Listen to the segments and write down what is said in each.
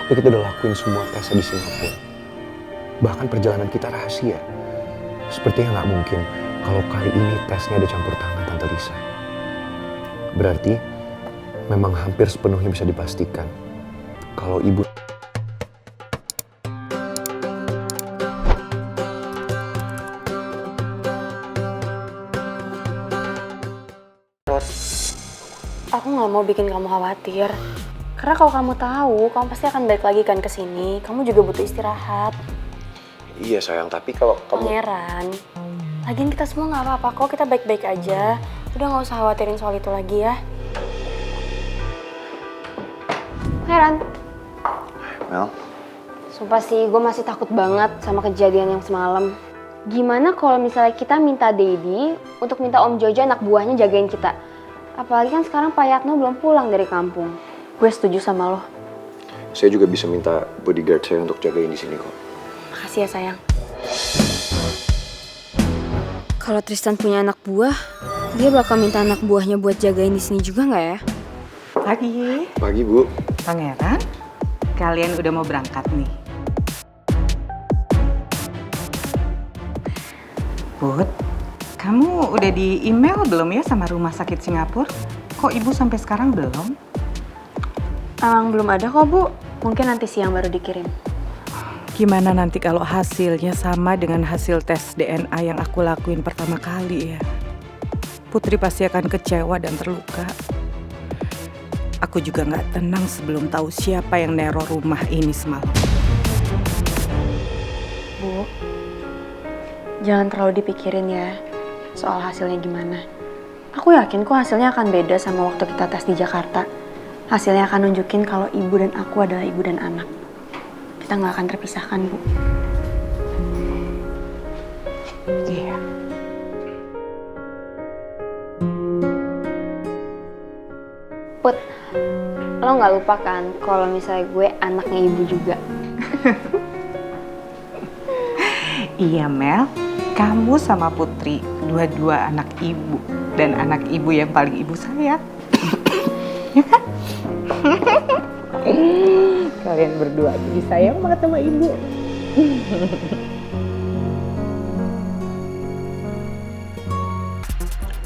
Ya kita udah lakuin semua tes di Singapura. Bahkan perjalanan kita rahasia. Sepertinya nggak mungkin kalau kali ini tesnya ada campur tangan Tante Lisa. Berarti memang hampir sepenuhnya bisa dipastikan kalau ibu... Aku nggak mau bikin kamu khawatir. Karena kalau kamu tahu, kamu pasti akan balik lagi kan ke sini. Kamu juga butuh istirahat. Iya sayang, tapi kalau kamu... Pangeran, lagian kita semua nggak apa-apa kok. Kita baik-baik aja. Udah nggak usah khawatirin soal itu lagi ya. Heran, Mel? sumpah sih gue masih takut banget sama kejadian yang semalam. Gimana kalau misalnya kita minta Daddy untuk minta Om Jojo anak buahnya jagain kita? Apalagi kan sekarang Pak Yatno belum pulang dari kampung. Gue setuju sama lo. Saya juga bisa minta bodyguard saya untuk jagain di sini kok. Makasih ya sayang. Kalau Tristan punya anak buah, dia bakal minta anak buahnya buat jagain di sini juga nggak ya? Pagi, Pagi, Bu. Pangeran. Kalian udah mau berangkat nih. Put, kamu udah di email belum ya sama rumah sakit Singapura? Kok ibu sampai sekarang belum? Emang belum ada kok Bu. Mungkin nanti siang baru dikirim. Gimana nanti kalau hasilnya sama dengan hasil tes DNA yang aku lakuin pertama kali ya? Putri pasti akan kecewa dan terluka. Aku juga nggak tenang sebelum tahu siapa yang neror rumah ini semalam. Bu, jangan terlalu dipikirin ya soal hasilnya gimana. Aku yakin kok hasilnya akan beda sama waktu kita tes di Jakarta. Hasilnya akan nunjukin kalau ibu dan aku adalah ibu dan anak. Kita nggak akan terpisahkan, Bu. Iya. Put, lo nggak lupa kan kalau misalnya gue anaknya ibu juga? Iya Mel, kamu sama Putri dua-dua anak ibu dan anak ibu yang paling ibu sayang. Ya kan? Kalian berdua jadi sayang banget sama ibu.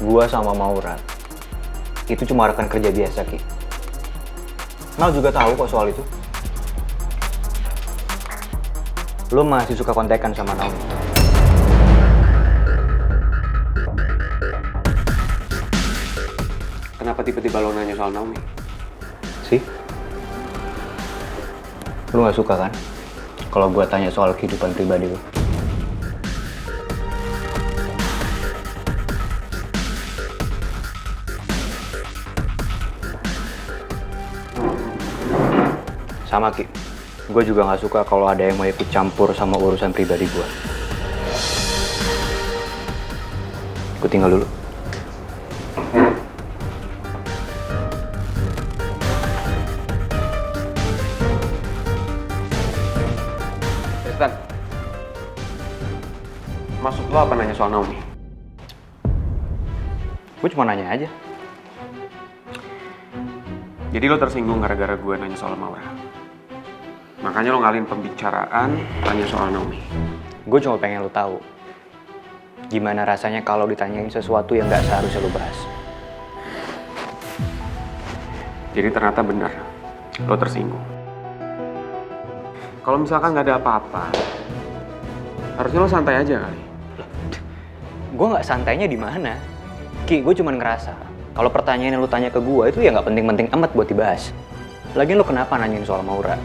Gua sama Maura itu cuma rekan kerja biasa, Ki. Mel juga tahu kok soal itu. Lo masih suka kontekan sama Naomi. Kenapa tiba-tiba lo nanya soal Naomi? Sih? Lo gak suka kan kalau gua tanya soal kehidupan pribadi lo? Sama Ki, gue juga gak suka kalau ada yang mau ikut campur sama urusan pribadi gue. Gue tinggal dulu. Tristan, maksud lo apa nanya soal Naomi? Gue cuma nanya aja. Jadi lo tersinggung gara-gara gue nanya soal Maura? Makanya lo ngalihin pembicaraan tanya soal Naomi? Gue cuma pengen lo tahu gimana rasanya kalau ditanyain sesuatu yang gak seharusnya lo bahas. Jadi ternyata benar, lo tersinggung. Kalau misalkan nggak ada apa-apa, harusnya lo santai aja kali. Gue nggak santainya di mana, Ki. Gue cuma ngerasa kalau pertanyaan yang lo tanya ke gue itu ya nggak penting-penting amat buat dibahas. Lagian lo kenapa nanyain soal Maura?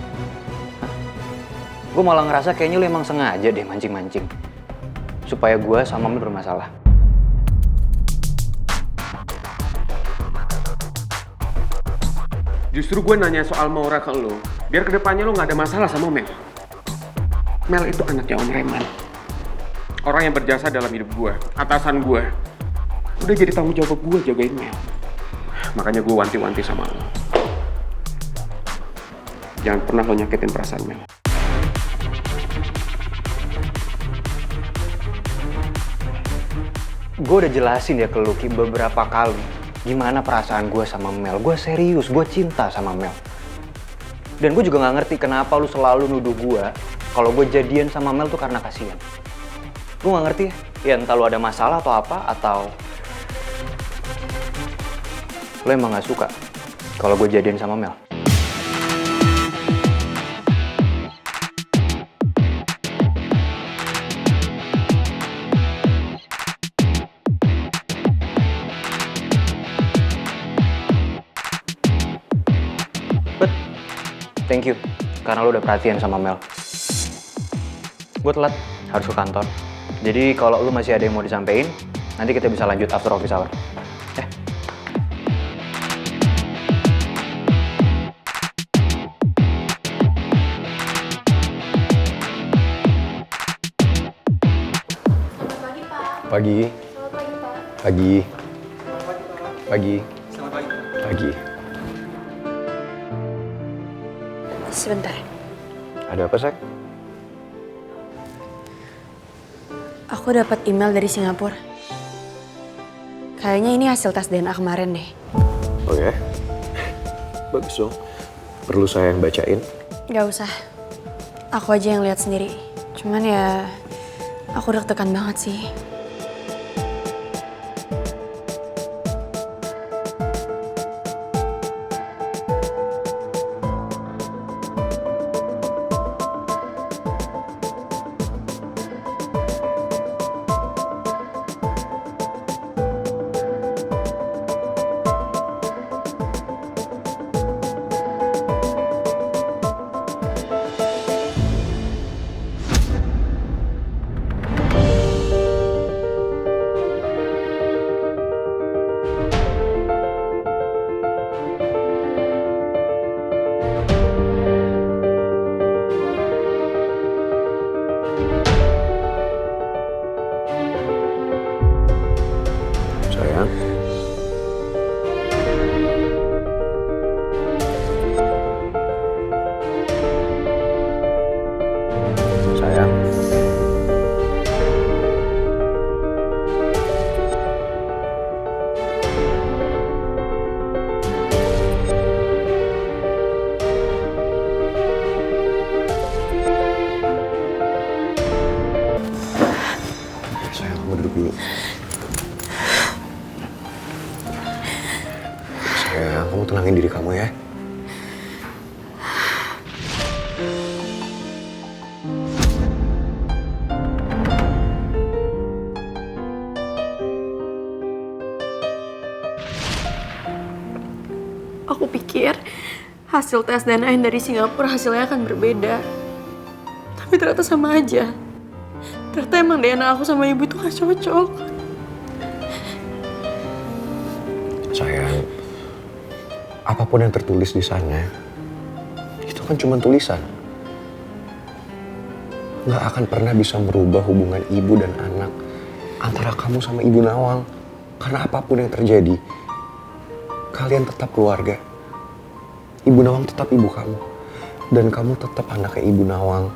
Gue malah ngerasa kayaknya lo emang sengaja deh mancing-mancing supaya gue sama Mel bermasalah. Justru gue nanya soal Maura ke lo, biar kedepannya lo nggak ada masalah sama Mel. Mel itu anaknya Om Reman. Orang yang berjasa dalam hidup gue, atasan gue. Udah jadi tanggung jawab gue jagain Mel. Makanya gue wanti-wanti sama lo. Jangan pernah lo nyakitin perasaan Mel. Gue udah jelasin ya ke lu, Ki, beberapa kali gimana perasaan gue sama Mel. Gue serius, gue cinta sama Mel. Dan gue juga nggak ngerti kenapa lu selalu nuduh gue kalau gue jadian sama Mel tuh karena kasihan. Gue nggak ngerti ya entah lu ada masalah atau apa, atau lu emang nggak suka kalau gue jadian sama Mel. Thank you, karena lo udah perhatian sama Mel. Gue telat, harus ke kantor. Jadi kalau lo masih ada yang mau disampaikan, nanti kita bisa lanjut after office hour. Pagi. Pagi. Pagi. Pagi. Sebentar. Ada apa, Sak? Aku dapat email dari Singapura. Kayaknya ini hasil tes DNA kemarin deh. Oh ya? Bagus dong. Perlu saya yang bacain? Gak usah. Aku aja yang lihat sendiri. Cuman ya, aku deg-degan banget sih. Sayang. Sayang. Sayang, kamu duduk dulu. Sayang, kamu tenangin diri kamu ya. Aku pikir hasil tes DNA yang dari Singapura hasilnya akan berbeda. Tapi ternyata sama aja. Ternyata emang DNA aku sama ibu itu gak cocok. Sayang, apapun yang tertulis di sana, itu kan cuma tulisan. Nggak akan pernah bisa merubah hubungan ibu dan anak antara kamu sama Ibu Nawang. Karena apapun yang terjadi, kalian tetap keluarga. Ibu Nawang tetap ibu kamu. Dan kamu tetap anaknya Ibu Nawang.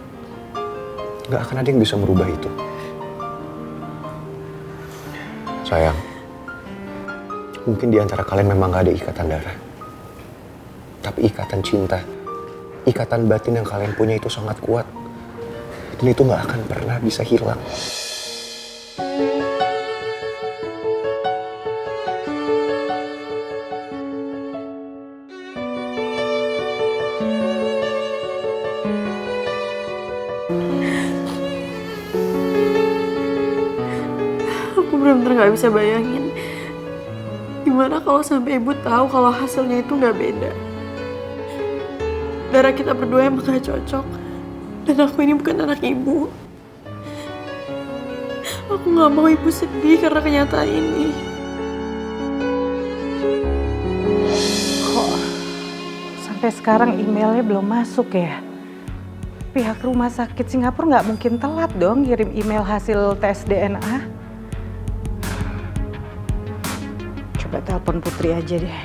Nggak akan ada yang bisa merubah itu. Sayang, mungkin di antara kalian memang gak ada ikatan darah. Tapi ikatan cinta, ikatan batin yang kalian punya itu sangat kuat. Dan itu gak akan pernah bisa hilang. Aku benar-benar gak bisa bayangin gimana kalau sampai ibu tahu kalau hasilnya itu gak beda. Darah kita berdua emang gak cocok. Dan aku ini bukan anak ibu. Aku gak mau ibu sedih karena kenyataan ini. Kok sampai sekarang emailnya belum masuk ya? Pihak rumah sakit Singapura nggak mungkin telat dong kirim email hasil tes DNA. Coba telepon Putri aja deh.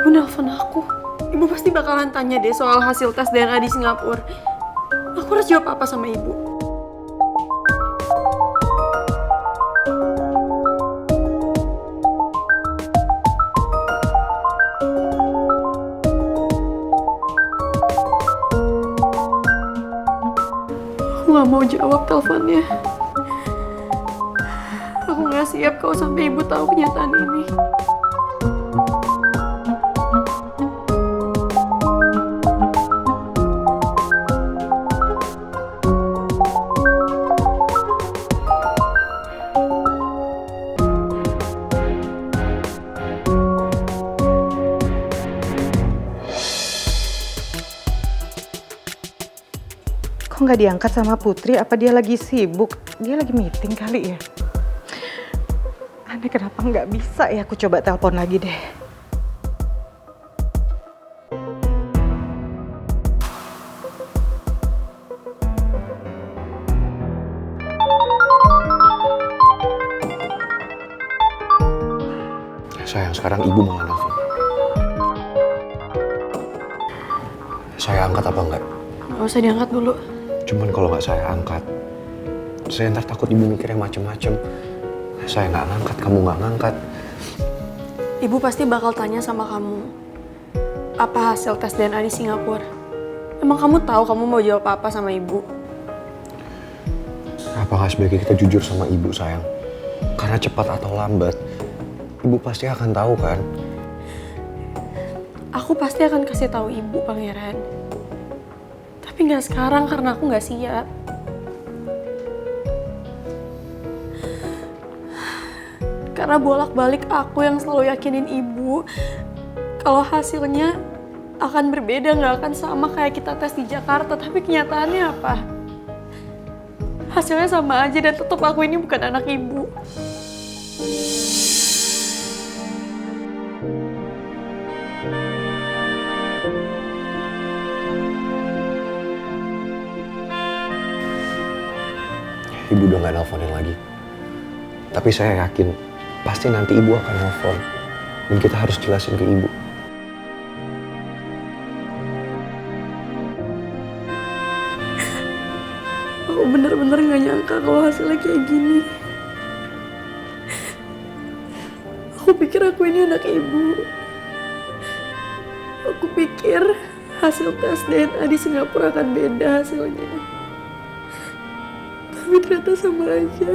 Ibu nelfon aku. Ibu pasti pasti bakalan tanya deh soal hasil tes DNA di Singapura. Aku harus jawab apa sama ibu? Aku gak mau jawab teleponnya. Aku gak siap kalau sampai ibu tahu kenyataan ini. Kok nggak diangkat sama Putri? Apa dia lagi sibuk? Dia lagi meeting kali ya? Aneh, kenapa nggak bisa ya? Aku coba telepon lagi deh. Sayang, sekarang ibu malah nelfon. Saya angkat apa enggak? Gak usah diangkat dulu. Cuman kalau nggak saya angkat, saya ntar takut ibu mikirnya macem-macem. Saya nggak ngangkat, kamu nggak ngangkat. Ibu pasti bakal tanya sama kamu, apa hasil tes DNA di Singapura? Emang kamu tahu kamu mau jawab apa sama ibu? Apakah sebaiknya kita jujur sama ibu, sayang? Karena cepat atau lambat, ibu pasti akan tahu kan? Aku pasti akan kasih tahu ibu, Pangeran. Tapi nggak sekarang karena aku nggak siap. Karena bolak-balik aku yang selalu yakinin ibu kalau hasilnya akan berbeda, nggak akan sama kayak kita tes di Jakarta. Tapi kenyataannya apa? Hasilnya sama aja dan tetap aku ini bukan anak ibu. Ibu udah nggak nelfonin lagi. Tapi saya yakin pasti nanti ibu akan nelfon. Dan kita harus jelasin ke ibu. Aku bener-bener gak nyangka kalau hasilnya kayak gini. Aku pikir aku ini anak ibu. Aku pikir hasil tes DNA di Singapura akan beda hasilnya. Tapi ternyata sama aja.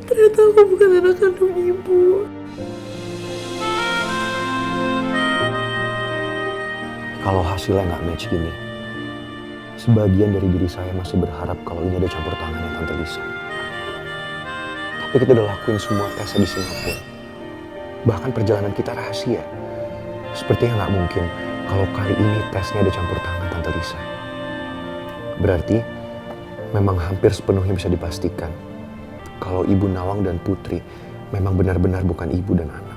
Ternyata aku bukan anak kandung ibu. Kalau hasilnya nggak match gini, sebagian dari diri saya masih berharap kalau ini ada campur tangannya Tante Lisa. Tapi kita udah lakuin semua tes di Singapura. Bahkan perjalanan kita rahasia. Sepertinya nggak mungkin kalau kali ini tesnya ada campur tangan Tante Lisa. Berarti memang hampir sepenuhnya bisa dipastikan kalau Ibu Nawang dan Putri memang benar-benar bukan ibu dan anak.